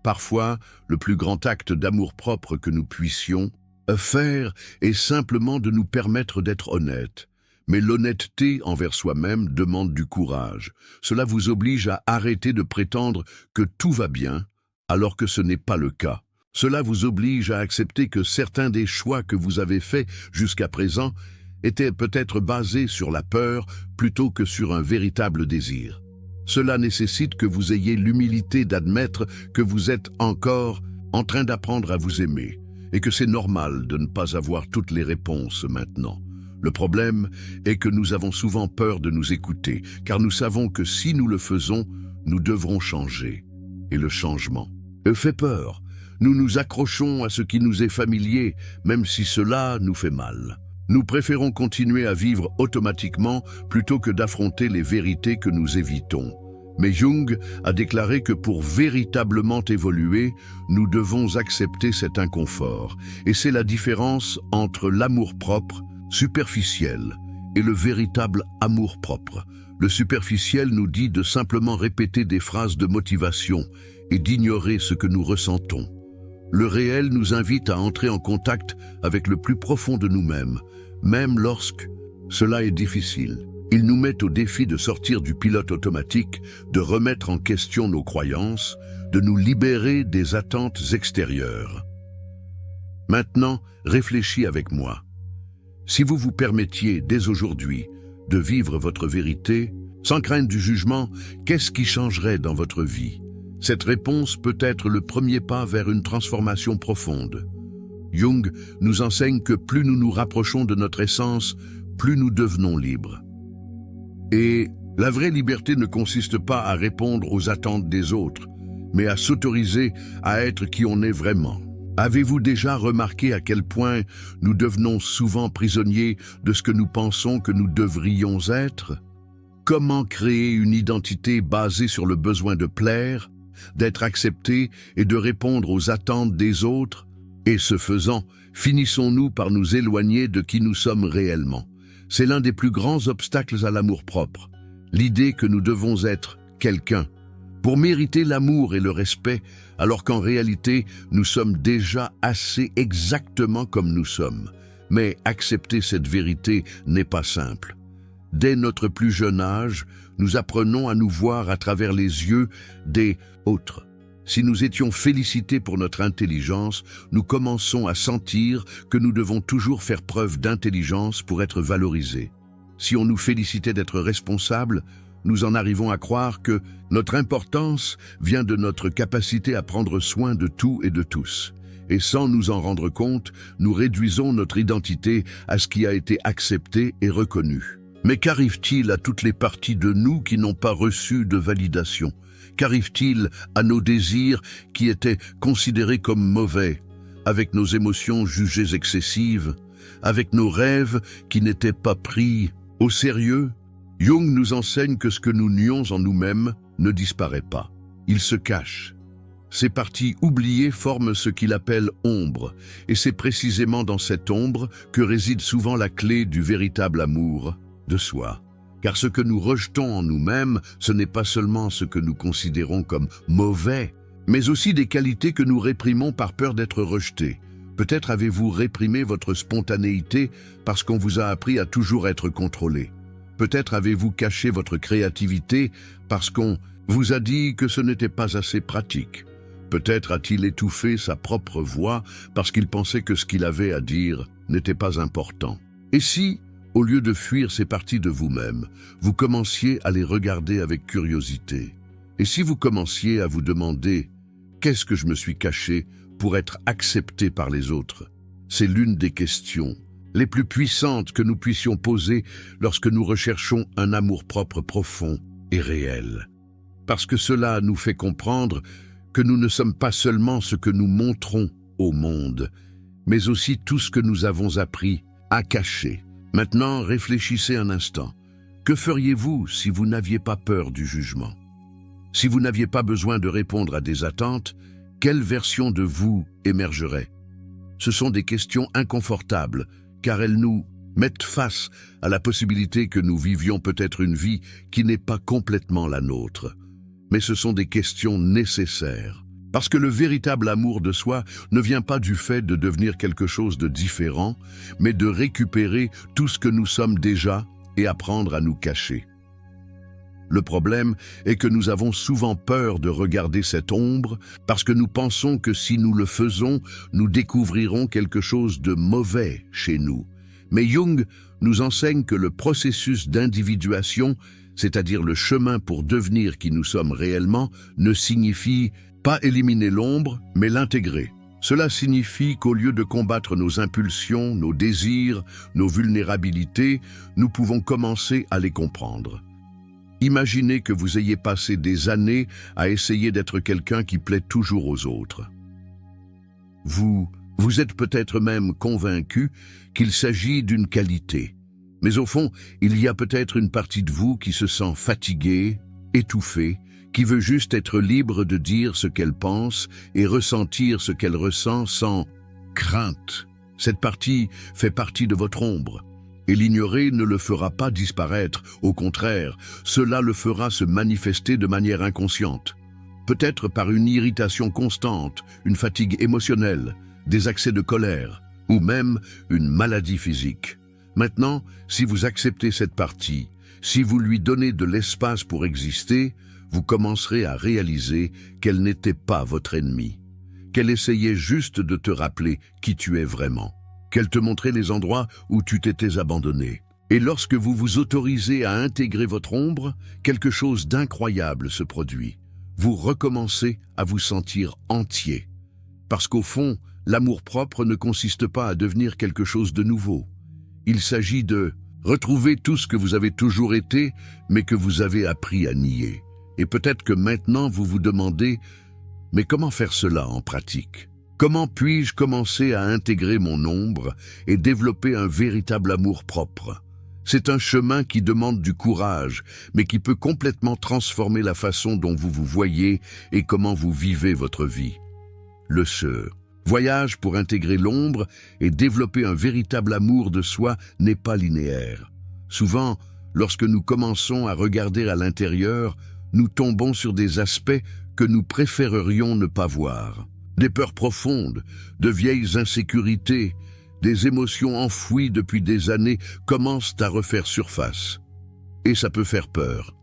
Parfois, le plus grand acte d'amour-propre que nous puissions faire est simplement de nous permettre d'être honnêtes. Mais l'honnêteté envers soi-même demande du courage. Cela vous oblige à arrêter de prétendre que tout va bien, alors que ce n'est pas le cas. Cela vous oblige à accepter que certains des choix que vous avez faits jusqu'à présent étaient peut-être basés sur la peur plutôt que sur un véritable désir. Cela nécessite que vous ayez l'humilité d'admettre que vous êtes encore en train d'apprendre à vous aimer et que c'est normal de ne pas avoir toutes les réponses maintenant. Le problème est que nous avons souvent peur de nous écouter, car nous savons que si nous le faisons, nous devrons changer. Et le changement fait peur. Nous nous accrochons à ce qui nous est familier, même si cela nous fait mal. Nous préférons continuer à vivre automatiquement plutôt que d'affronter les vérités que nous évitons. Mais Jung a déclaré que pour véritablement évoluer, nous devons accepter cet inconfort. Et c'est la différence entre l'amour-propre superficiel et le véritable amour-propre. Le superficiel nous dit de simplement répéter des phrases de motivation et d'ignorer ce que nous ressentons. Le réel nous invite à entrer en contact avec le plus profond de nous-mêmes, même lorsque cela est difficile. Il nous met au défi de sortir du pilote automatique, de remettre en question nos croyances, de nous libérer des attentes extérieures. Maintenant, réfléchis avec moi. Si vous vous permettiez dès aujourd'hui de vivre votre vérité, sans crainte du jugement, qu'est-ce qui changerait dans votre vie? Cette réponse peut être le premier pas vers une transformation profonde. Jung nous enseigne que plus nous nous rapprochons de notre essence, plus nous devenons libres. Et la vraie liberté ne consiste pas à répondre aux attentes des autres, mais à s'autoriser à être qui on est vraiment. Avez-vous déjà remarqué à quel point nous devenons souvent prisonniers de ce que nous pensons que nous devrions être? Comment créer une identité basée sur le besoin de plaire, d'être accepté et de répondre aux attentes des autres? Et ce faisant, finissons-nous par nous éloigner de qui nous sommes réellement? C'est l'un des plus grands obstacles à l'amour-propre, l'idée que nous devons être quelqu'un pour mériter l'amour et le respect, alors qu'en réalité, nous sommes déjà assez exactement comme nous sommes. Mais accepter cette vérité n'est pas simple. Dès notre plus jeune âge, nous apprenons à nous voir à travers les yeux des autres. Si nous étions félicités pour notre intelligence, nous commençons à sentir que nous devons toujours faire preuve d'intelligence pour être valorisés. Si on nous félicitait d'être responsables, nous en arrivons à croire que notre importance vient de notre capacité à prendre soin de tout et de tous. Et sans nous en rendre compte, nous réduisons notre identité à ce qui a été accepté et reconnu. Mais qu'arrive-t-il à toutes les parties de nous qui n'ont pas reçu de validation? Qu'arrive-t-il à nos désirs qui étaient considérés comme mauvais, avec nos émotions jugées excessives, avec nos rêves qui n'étaient pas pris au sérieux? Jung nous enseigne que ce que nous nions en nous-mêmes ne disparaît pas. Il se cache. Ces parties oubliées forment ce qu'il appelle ombre, et c'est précisément dans cette ombre que réside souvent la clé du véritable amour de soi. Car ce que nous rejetons en nous-mêmes, ce n'est pas seulement ce que nous considérons comme mauvais, mais aussi des qualités que nous réprimons par peur d'être rejetés. Peut-être avez-vous réprimé votre spontanéité parce qu'on vous a appris à toujours être contrôlé. Peut-être avez-vous caché votre créativité parce qu'on vous a dit que ce n'était pas assez pratique. Peut-être a-t-il étouffé sa propre voix parce qu'il pensait que ce qu'il avait à dire n'était pas important. Et si, au lieu de fuir ces parties de vous-même, vous commenciez à les regarder avec curiosité? Et si vous commenciez à vous demander « Qu'est-ce que je me suis caché pour être accepté par les autres ?» C'est l'une des questions les plus puissantes que nous puissions poser lorsque nous recherchons un amour-propre profond et réel. Parce que cela nous fait comprendre que nous ne sommes pas seulement ce que nous montrons au monde, mais aussi tout ce que nous avons appris à cacher. Maintenant, réfléchissez un instant. Que feriez-vous si vous n'aviez pas peur du jugement? Si vous n'aviez pas besoin de répondre à des attentes, quelle version de vous émergerait? Ce sont des questions inconfortables, car elles nous mettent face à la possibilité que nous vivions peut-être une vie qui n'est pas complètement la nôtre. Mais ce sont des questions nécessaires. Parce que le véritable amour de soi ne vient pas du fait de devenir quelque chose de différent, mais de récupérer tout ce que nous sommes déjà et apprendre à nous cacher. Le problème est que nous avons souvent peur de regarder cette ombre parce que nous pensons que si nous le faisons, nous découvrirons quelque chose de mauvais chez nous. Mais Jung nous enseigne que le processus d'individuation, c'est-à-dire le chemin pour devenir qui nous sommes réellement, ne signifie pas éliminer l'ombre, mais l'intégrer. Cela signifie qu'au lieu de combattre nos impulsions, nos désirs, nos vulnérabilités, nous pouvons commencer à les comprendre. Imaginez que vous ayez passé des années à essayer d'être quelqu'un qui plaît toujours aux autres. Vous êtes peut-être même convaincu qu'il s'agit d'une qualité. Mais au fond, il y a peut-être une partie de vous qui se sent fatiguée, étouffée, qui veut juste être libre de dire ce qu'elle pense et ressentir ce qu'elle ressent sans crainte. Cette partie fait partie de votre ombre. Et l'ignorer ne le fera pas disparaître, au contraire, cela le fera se manifester de manière inconsciente. Peut-être par une irritation constante, une fatigue émotionnelle, des accès de colère, ou même une maladie physique. Maintenant, si vous acceptez cette partie, si vous lui donnez de l'espace pour exister, vous commencerez à réaliser qu'elle n'était pas votre ennemie, qu'elle essayait juste de te rappeler qui tu es vraiment, qu'elle te montrait les endroits où tu t'étais abandonné. Et lorsque vous vous autorisez à intégrer votre ombre, quelque chose d'incroyable se produit. Vous recommencez à vous sentir entier. Parce qu'au fond, l'amour-propre ne consiste pas à devenir quelque chose de nouveau. Il s'agit de retrouver tout ce que vous avez toujours été, mais que vous avez appris à nier. Et peut-être que maintenant vous vous demandez « Mais comment faire cela en pratique ?» Comment puis-je commencer à intégrer mon ombre et développer un véritable amour-propre? C'est un chemin qui demande du courage, mais qui peut complètement transformer la façon dont vous vous voyez et comment vous vivez votre vie. Le voyage pour intégrer l'ombre et développer un véritable amour de soi n'est pas linéaire. Souvent, lorsque nous commençons à regarder à l'intérieur, nous tombons sur des aspects que nous préférerions ne pas voir. Des peurs profondes, de vieilles insécurités, des émotions enfouies depuis des années commencent à refaire surface. Et ça peut faire peur.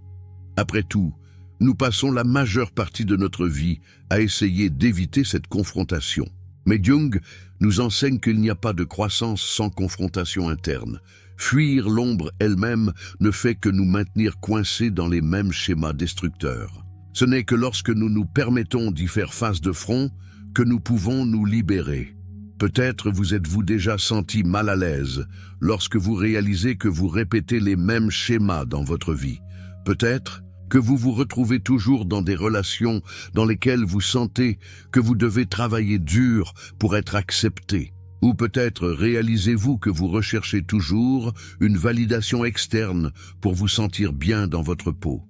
Après tout, nous passons la majeure partie de notre vie à essayer d'éviter cette confrontation. Mais Jung nous enseigne qu'il n'y a pas de croissance sans confrontation interne. Fuir l'ombre elle-même ne fait que nous maintenir coincés dans les mêmes schémas destructeurs. Ce n'est que lorsque nous nous permettons d'y faire face de front que nous pouvons nous libérer. Peut-être vous êtes-vous déjà senti mal à l'aise lorsque vous réalisez que vous répétez les mêmes schémas dans votre vie. Peut-être que vous vous retrouvez toujours dans des relations dans lesquelles vous sentez que vous devez travailler dur pour être accepté. Ou peut-être réalisez-vous que vous recherchez toujours une validation externe pour vous sentir bien dans votre peau.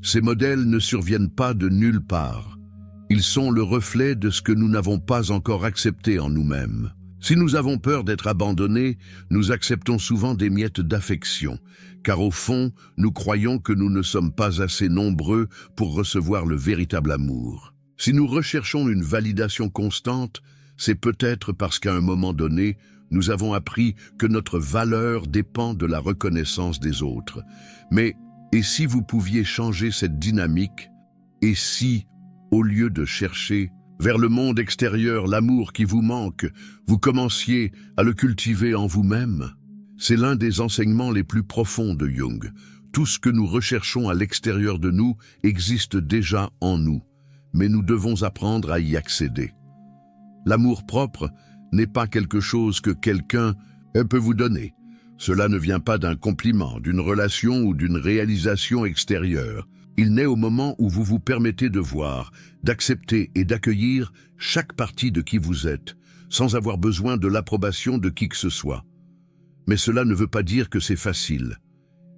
Ces modèles ne surviennent pas de nulle part. Ils sont le reflet de ce que nous n'avons pas encore accepté en nous-mêmes. Si nous avons peur d'être abandonnés, nous acceptons souvent des miettes d'affection, car au fond, nous croyons que nous ne sommes pas assez nombreux pour recevoir le véritable amour. Si nous recherchons une validation constante, c'est peut-être parce qu'à un moment donné, nous avons appris que notre valeur dépend de la reconnaissance des autres. Mais, et si vous pouviez changer cette dynamique? Et si, au lieu de chercher vers le monde extérieur l'amour qui vous manque, vous commenciez à le cultiver en vous-même? C'est l'un des enseignements les plus profonds de Jung. Tout ce que nous recherchons à l'extérieur de nous existe déjà en nous, mais nous devons apprendre à y accéder. L'amour-propre n'est pas quelque chose que quelqu'un peut vous donner. Cela ne vient pas d'un compliment, d'une relation ou d'une réalisation extérieure. Il naît au moment où vous vous permettez de voir, d'accepter et d'accueillir chaque partie de qui vous êtes, sans avoir besoin de l'approbation de qui que ce soit. Mais cela ne veut pas dire que c'est facile.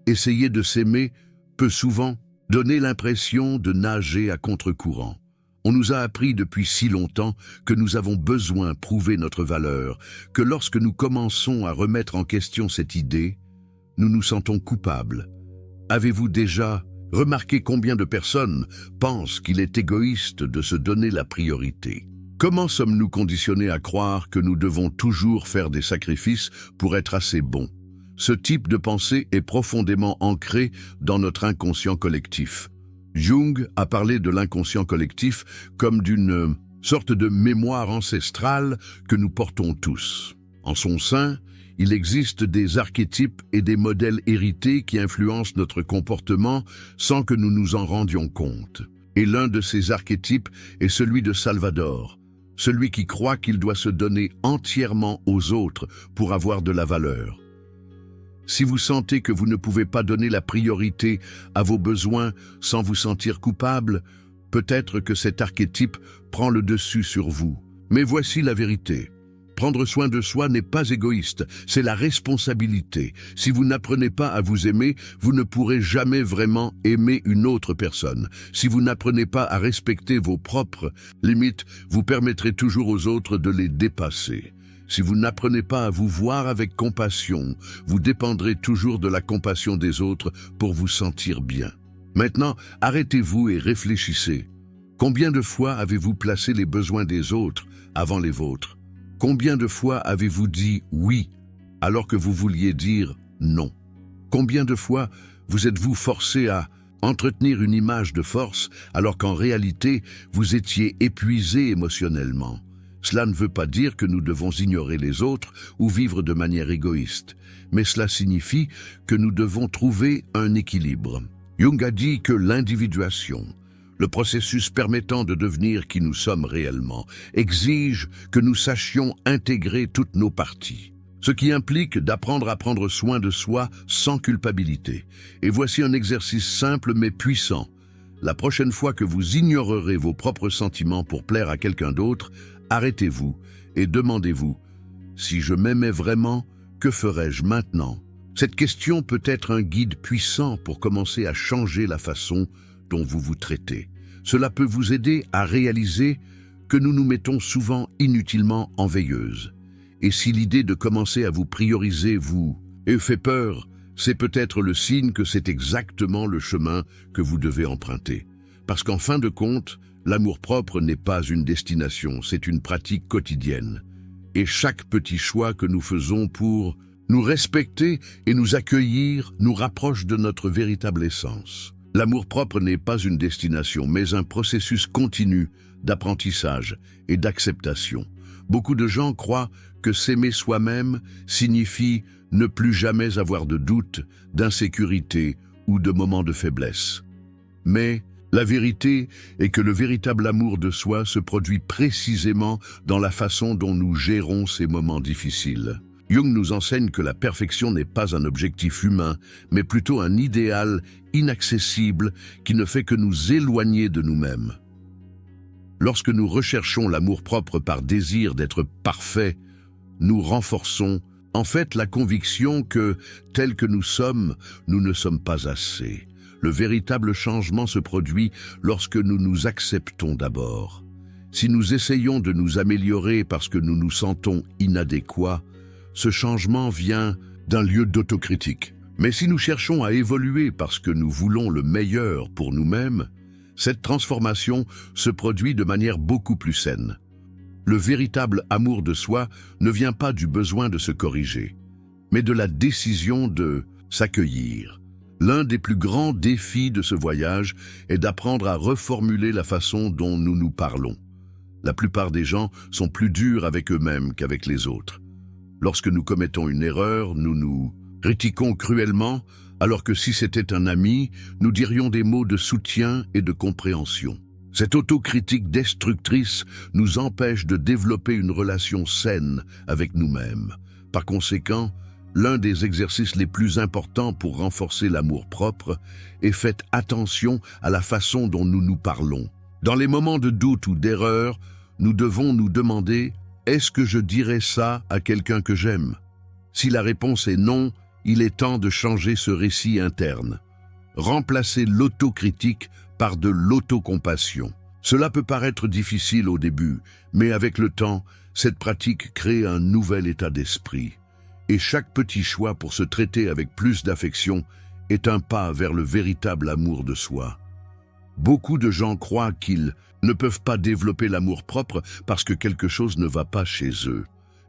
Essayer de s'aimer peut souvent donner l'impression de nager à contre-courant. On nous a appris depuis si longtemps que nous avons besoin de prouver notre valeur, que lorsque nous commençons à remettre en question cette idée, nous nous sentons coupables. Avez-vous déjà remarqué combien de personnes pensent qu'il est égoïste de se donner la priorité? Comment sommes-nous conditionnés à croire que nous devons toujours faire des sacrifices pour être assez bons? Ce type de pensée est profondément ancré dans notre inconscient collectif. Jung a parlé de l'inconscient collectif comme d'une sorte de mémoire ancestrale que nous portons tous. En son sein, il existe des archétypes et des modèles hérités qui influencent notre comportement sans que nous nous en rendions compte. Et l'un de ces archétypes est celui de Salvador, celui qui croit qu'il doit se donner entièrement aux autres pour avoir de la valeur. Si vous sentez que vous ne pouvez pas donner la priorité à vos besoins sans vous sentir coupable, peut-être que cet archétype prend le dessus sur vous. Mais voici la vérité. Prendre soin de soi n'est pas égoïste, c'est la responsabilité. Si vous n'apprenez pas à vous aimer, vous ne pourrez jamais vraiment aimer une autre personne. Si vous n'apprenez pas à respecter vos propres limites, vous permettrez toujours aux autres de les dépasser. Si vous n'apprenez pas à vous voir avec compassion, vous dépendrez toujours de la compassion des autres pour vous sentir bien. Maintenant, arrêtez-vous et réfléchissez. Combien de fois avez-vous placé les besoins des autres avant les vôtres? Combien de fois avez-vous dit oui alors que vous vouliez dire non? Combien de fois vous êtes-vous forcé à entretenir une image de force alors qu'en réalité vous étiez épuisé émotionnellement? Cela ne veut pas dire que nous devons ignorer les autres ou vivre de manière égoïste, mais cela signifie que nous devons trouver un équilibre. Jung a dit que l'individuation, le processus permettant de devenir qui nous sommes réellement, exige que nous sachions intégrer toutes nos parties, ce qui implique d'apprendre à prendre soin de soi sans culpabilité. Et voici un exercice simple mais puissant. La prochaine fois que vous ignorerez vos propres sentiments pour plaire à quelqu'un d'autre, arrêtez-vous et demandez-vous « Si je m'aimais vraiment, que ferais-je maintenant ?» Cette question peut être un guide puissant pour commencer à changer la façon dont vous vous traitez. Cela peut vous aider à réaliser que nous nous mettons souvent inutilement en veilleuse. Et si l'idée de commencer à vous prioriser vous fait peur, c'est peut-être le signe que c'est exactement le chemin que vous devez emprunter. Parce qu'en fin de compte, l'amour-propre n'est pas une destination, c'est une pratique quotidienne. Et chaque petit choix que nous faisons pour nous respecter et nous accueillir nous rapproche de notre véritable essence. L'amour-propre n'est pas une destination, mais un processus continu d'apprentissage et d'acceptation. Beaucoup de gens croient que s'aimer soi-même signifie ne plus jamais avoir de doute, d'insécurité ou de moments de faiblesse. Mais la vérité est que le véritable amour de soi se produit précisément dans la façon dont nous gérons ces moments difficiles. Jung nous enseigne que la perfection n'est pas un objectif humain, mais plutôt un idéal inaccessible qui ne fait que nous éloigner de nous-mêmes. Lorsque nous recherchons l'amour-propre par désir d'être parfait, nous renforçons en fait la conviction que, tels que nous ne sommes pas assez. Le véritable changement se produit lorsque nous nous acceptons d'abord. Si nous essayons de nous améliorer parce que nous nous sentons inadéquats, ce changement vient d'un lieu d'autocritique. Mais si nous cherchons à évoluer parce que nous voulons le meilleur pour nous-mêmes, cette transformation se produit de manière beaucoup plus saine. Le véritable amour de soi ne vient pas du besoin de se corriger, mais de la décision de s'accueillir. L'un des plus grands défis de ce voyage est d'apprendre à reformuler la façon dont nous nous parlons. La plupart des gens sont plus durs avec eux-mêmes qu'avec les autres. Lorsque nous commettons une erreur, nous nous critiquons cruellement, alors que si c'était un ami, nous dirions des mots de soutien et de compréhension. Cette autocritique destructrice nous empêche de développer une relation saine avec nous-mêmes. Par conséquent, l'un des exercices les plus importants pour renforcer l'amour-propre est faites attention à la façon dont nous nous parlons. Dans les moments de doute ou d'erreur, nous devons nous demander « Est-ce que je dirais ça à quelqu'un que j'aime ?» Si la réponse est non, il est temps de changer ce récit interne. Remplacer l'autocritique par de l'autocompassion. Cela peut paraître difficile au début, mais avec le temps, cette pratique crée un nouvel état d'esprit. Et chaque petit choix pour se traiter avec plus d'affection est un pas vers le véritable amour de soi. Beaucoup de gens croient qu'ils ne peuvent pas développer l'amour-propre parce que quelque chose ne va pas chez eux.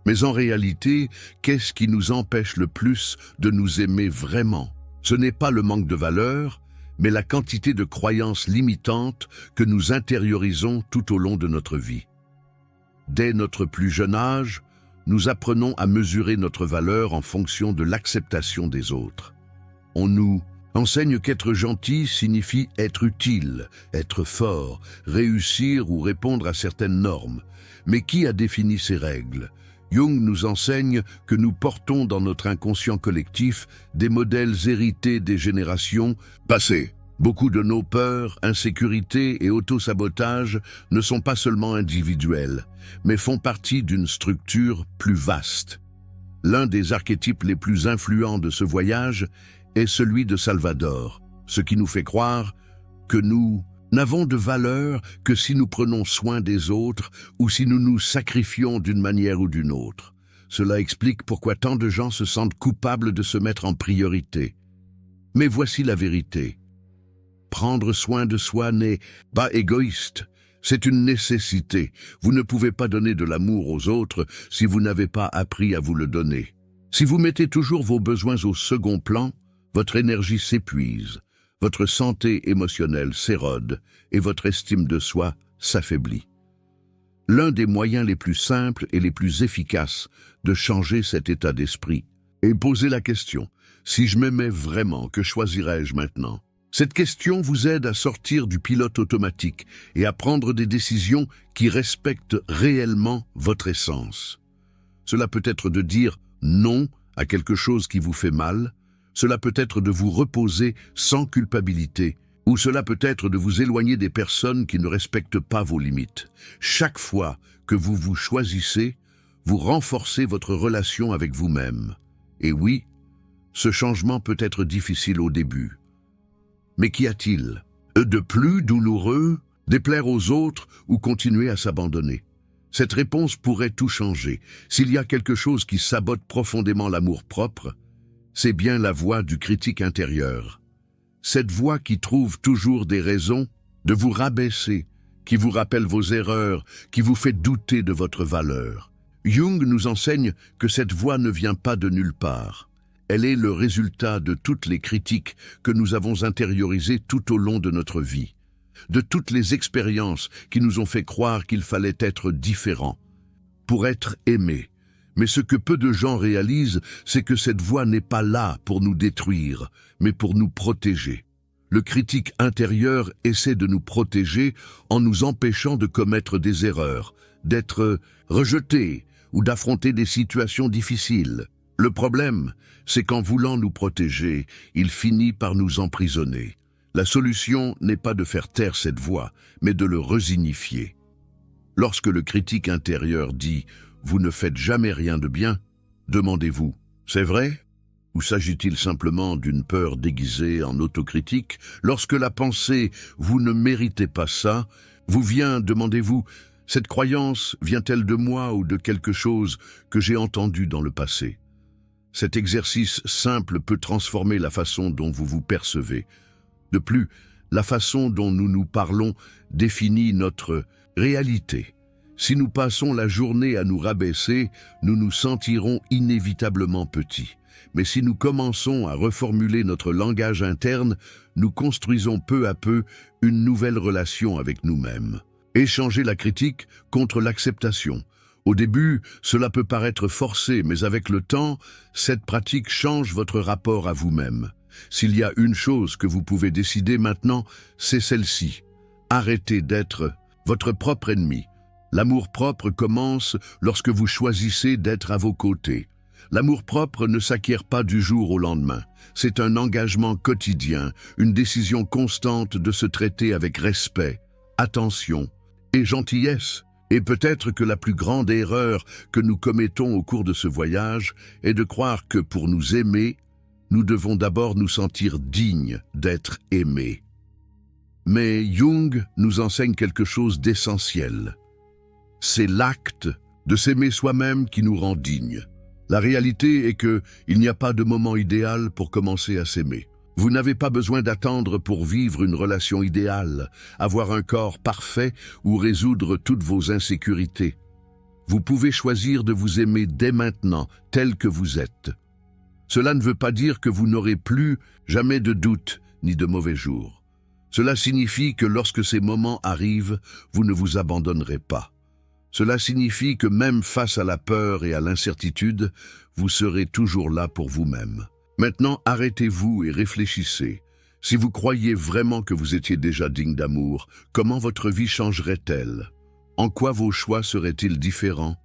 Mais en réalité, qu'est-ce qui nous empêche le plus de nous aimer vraiment? Ce n'est pas le manque de valeur, mais la quantité de croyances limitantes que nous intériorisons tout au long de notre vie. Dès notre plus jeune âge, nous apprenons à mesurer notre valeur en fonction de l'acceptation des autres. On nous enseigne qu'être gentil signifie être utile, être fort, réussir ou répondre à certaines normes. Mais qui a défini ces règles? Jung nous enseigne que nous portons dans notre inconscient collectif des modèles hérités des générations passées. Beaucoup de nos peurs, insécurités et autosabotages ne sont pas seulement individuels, mais font partie d'une structure plus vaste. L'un des archétypes les plus influents de ce voyage est celui de Salvador, ce qui nous fait croire que nous n'avons de valeur que si nous prenons soin des autres ou si nous nous sacrifions d'une manière ou d'une autre. Cela explique pourquoi tant de gens se sentent coupables de se mettre en priorité. Mais voici la vérité. Prendre soin de soi n'est pas égoïste, c'est une nécessité. Vous ne pouvez pas donner de l'amour aux autres si vous n'avez pas appris à vous le donner. Si vous mettez toujours vos besoins au second plan, votre énergie s'épuise, votre santé émotionnelle s'érode et votre estime de soi s'affaiblit. L'un des moyens les plus simples et les plus efficaces de changer cet état d'esprit est poser la question « Si je m'aimais vraiment, que choisirais-je maintenant ?» Cette question vous aide à sortir du pilote automatique et à prendre des décisions qui respectent réellement votre essence. Cela peut être de dire non à quelque chose qui vous fait mal, cela peut être de vous reposer sans culpabilité, ou cela peut être de vous éloigner des personnes qui ne respectent pas vos limites. Chaque fois que vous vous choisissez, vous renforcez votre relation avec vous-même. Et oui, ce changement peut être difficile au début. Mais qu'y a-t-il de plus douloureux, déplaire aux autres ou continuer à s'abandonner? Cette réponse pourrait tout changer. S'il y a quelque chose qui sabote profondément l'amour-propre, c'est bien la voix du critique intérieur. Cette voix qui trouve toujours des raisons de vous rabaisser, qui vous rappelle vos erreurs, qui vous fait douter de votre valeur. Jung nous enseigne que cette voix ne vient pas de nulle part. Elle est le résultat de toutes les critiques que nous avons intériorisées tout au long de notre vie, de toutes les expériences qui nous ont fait croire qu'il fallait être différent pour être aimé. Mais ce que peu de gens réalisent, c'est que cette voix n'est pas là pour nous détruire, mais pour nous protéger. Le critique intérieur essaie de nous protéger en nous empêchant de commettre des erreurs, d'être rejetés ou d'affronter des situations difficiles. Le problème, c'est qu'en voulant nous protéger, il finit par nous emprisonner. La solution n'est pas de faire taire cette voix, mais de le resignifier. Lorsque le critique intérieur dit « Vous ne faites jamais rien de bien », demandez-vous « C'est vrai ?» Ou s'agit-il simplement d'une peur déguisée en autocritique? Lorsque la pensée « Vous ne méritez pas ça » vous vient, demandez-vous « Cette croyance vient-elle de moi ou de quelque chose que j'ai entendu dans le passé ?» Cet exercice simple peut transformer la façon dont vous vous percevez. De plus, la façon dont nous nous parlons définit notre réalité. Si nous passons la journée à nous rabaisser, nous nous sentirons inévitablement petits. Mais si nous commençons à reformuler notre langage interne, nous construisons peu à peu une nouvelle relation avec nous-mêmes. Échanger la critique contre l'acceptation. Au début, cela peut paraître forcé, mais avec le temps, cette pratique change votre rapport à vous-même. S'il y a une chose que vous pouvez décider maintenant, c'est celle-ci. Arrêtez d'être votre propre ennemi. L'amour-propre commence lorsque vous choisissez d'être à vos côtés. L'amour-propre ne s'acquiert pas du jour au lendemain. C'est un engagement quotidien, une décision constante de se traiter avec respect, attention et gentillesse. Et peut-être que la plus grande erreur que nous commettons au cours de ce voyage est de croire que pour nous aimer, nous devons d'abord nous sentir dignes d'être aimés. Mais Jung nous enseigne quelque chose d'essentiel. C'est l'acte de s'aimer soi-même qui nous rend dignes. La réalité est qu'il n'y a pas de moment idéal pour commencer à s'aimer. Vous n'avez pas besoin d'attendre pour vivre une relation idéale, avoir un corps parfait ou résoudre toutes vos insécurités. Vous pouvez choisir de vous aimer dès maintenant, tel que vous êtes. Cela ne veut pas dire que vous n'aurez plus jamais de doute ni de mauvais jours. Cela signifie que lorsque ces moments arrivent, vous ne vous abandonnerez pas. Cela signifie que même face à la peur et à l'incertitude, vous serez toujours là pour vous-même. Maintenant, arrêtez-vous et réfléchissez. Si vous croyiez vraiment que vous étiez déjà digne d'amour, comment votre vie changerait-elle? En quoi vos choix seraient-ils différents?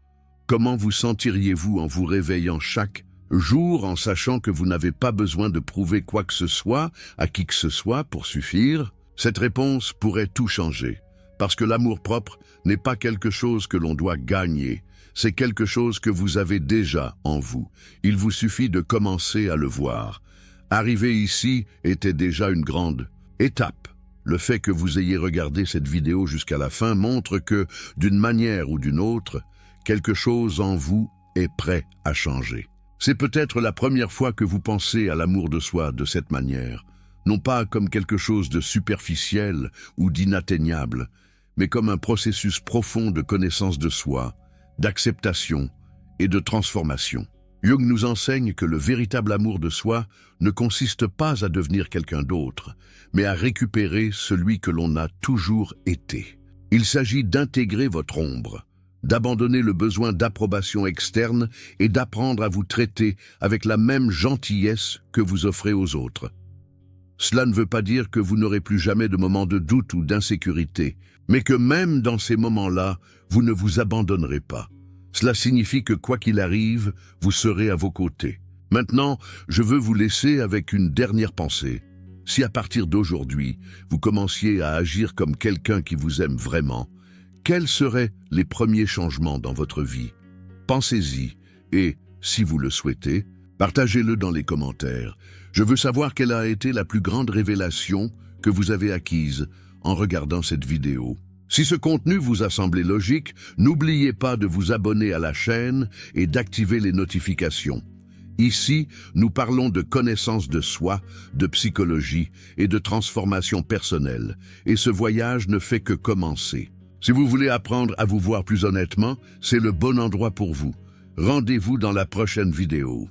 Comment vous sentiriez-vous en vous réveillant chaque jour en sachant que vous n'avez pas besoin de prouver quoi que ce soit à qui que ce soit pour suffire? Cette réponse pourrait tout changer, parce que l'amour-propre n'est pas quelque chose que l'on doit gagner. C'est quelque chose que vous avez déjà en vous. Il vous suffit de commencer à le voir. Arriver ici était déjà une grande étape. Le fait que vous ayez regardé cette vidéo jusqu'à la fin montre que, d'une manière ou d'une autre, quelque chose en vous est prêt à changer. C'est peut-être la première fois que vous pensez à l'amour de soi de cette manière, non pas comme quelque chose de superficiel ou d'inatteignable, mais comme un processus profond de connaissance de soi, d'acceptation et de transformation. Jung nous enseigne que le véritable amour de soi ne consiste pas à devenir quelqu'un d'autre, mais à récupérer celui que l'on a toujours été. Il s'agit d'intégrer votre ombre, d'abandonner le besoin d'approbation externe et d'apprendre à vous traiter avec la même gentillesse que vous offrez aux autres. Cela ne veut pas dire que vous n'aurez plus jamais de moments de doute ou d'insécurité, mais que même dans ces moments-là, vous ne vous abandonnerez pas. Cela signifie que quoi qu'il arrive, vous serez à vos côtés. Maintenant, je veux vous laisser avec une dernière pensée. Si à partir d'aujourd'hui, vous commenciez à agir comme quelqu'un qui vous aime vraiment, quels seraient les premiers changements dans votre vie? Pensez-y et, si vous le souhaitez, partagez-le dans les commentaires. Je veux savoir quelle a été la plus grande révélation que vous avez acquise en regardant cette vidéo. Si ce contenu vous a semblé logique, n'oubliez pas de vous abonner à la chaîne et d'activer les notifications. Ici, nous parlons de connaissance de soi, de psychologie et de transformation personnelle. Et ce voyage ne fait que commencer. Si vous voulez apprendre à vous voir plus honnêtement, c'est le bon endroit pour vous. Rendez-vous dans la prochaine vidéo.